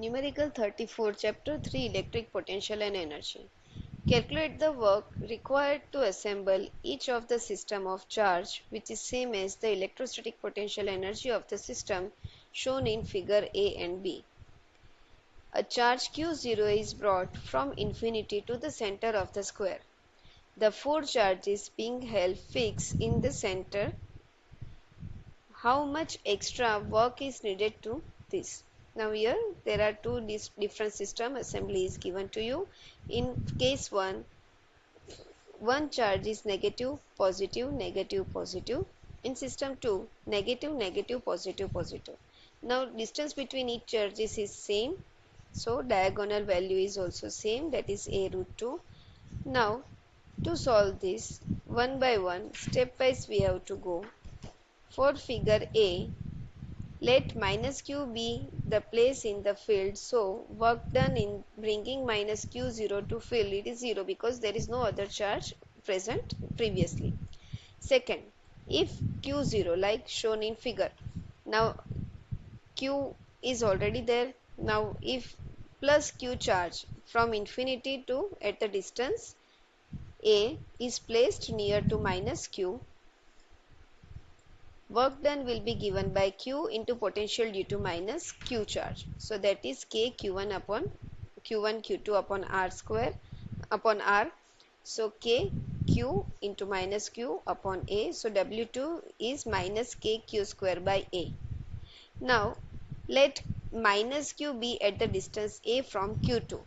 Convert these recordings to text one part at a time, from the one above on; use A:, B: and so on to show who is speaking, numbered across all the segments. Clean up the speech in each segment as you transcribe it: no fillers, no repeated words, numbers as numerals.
A: Numerical 34, Chapter 3, Electric Potential and Energy. Calculate the work required to assemble each of the system of charge, which is same as the electrostatic potential energy of the system shown in figure A and B. A charge Q0 is brought from infinity to the center of the square. The four charges being held fixed in the center. How much extra work is needed to this? Now here there are two different system assembly is given to you. In case 1, one charge is negative, positive, negative, positive. In system 2, negative, negative, positive, positive. Now distance between each charges is same. So diagonal value is also same, that is a root 2. Now to solve this one by one, stepwise we have to go. For figure A, let minus q be the place in the field, so work done in bringing minus q0 to field, it is 0 because there is no other charge present previously. Second, if q0 like shown in figure, now q is already there, now if plus q charge from infinity to at the distance a is placed near to minus q, work done will be given by q into potential due to minus q charge. So that is k q1 upon q1 q2 upon r square upon r. So k q into minus q upon a. So w2 is minus k q square by a. Now let minus q be at the distance a from q2.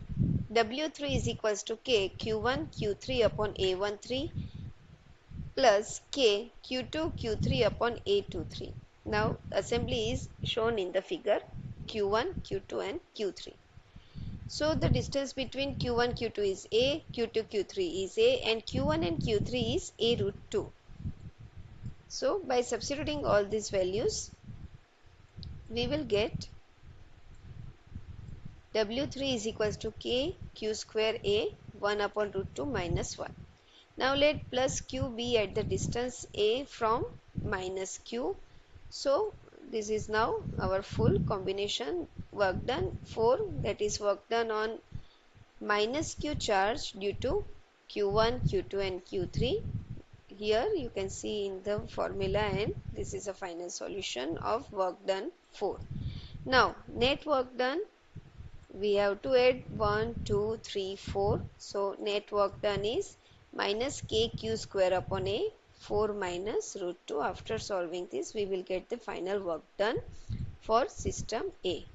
A: w3 is equals to k q1 q3 upon a13 plus k q2 q3 upon a23. Now assembly is shown in the figure q1 q2 and q3. So the distance between q1 q2 is a, q2 q3 is a, and q1 and q3 is a root 2. So by substituting all these values we will get w3 is equals to k q square a 1 upon root 2 minus 1. Now let plus q be at the distance a from minus q. So this is now our full combination work done 4, that is work done on minus q charge due to q1, q2 and q3. Here you can see in the formula, and this is a final solution of work done 4. Now net work done, we have to add 1, 2, 3, 4. So net work done is minus k q square upon a 4 minus root 2. After solving this we will get the final work done for system A.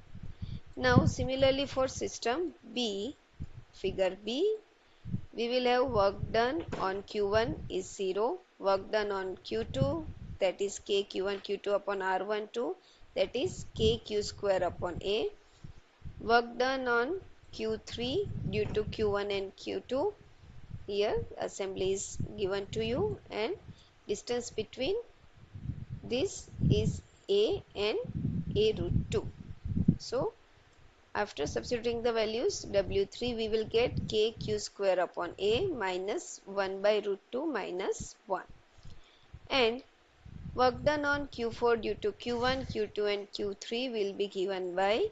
A: Now similarly for system B, figure B, we will have work done on q1 is 0, work done on q2, that is k q1 q2 upon r12, that is k q square upon a. Work done on q3 due to q1 and q2, here assembly is given to you, and distance between this is a and a root 2. So after substituting the values, w3 we will get k q square upon a minus 1 by root 2 minus 1, and work done on q4 due to q1 q2 and q3 will be given by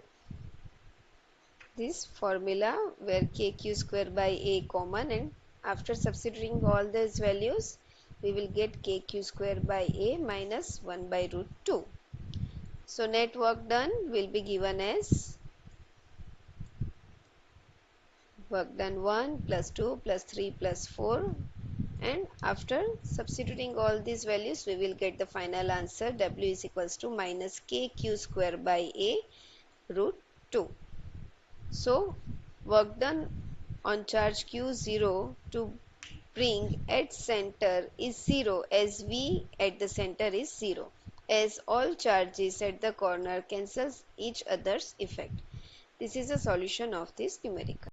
A: this formula where k q square by a common, and after substituting all these values we will get k q square by a minus 1 by root 2. So net work done will be given as work done 1 plus 2 plus 3 plus 4, and after substituting all these values we will get the final answer, w is equals to minus k q square by a root 2. So work done on charge q0 to bring at center is 0, as v at the center is 0, as all charges at the corner cancels each other's effect. This is a solution of this numerical.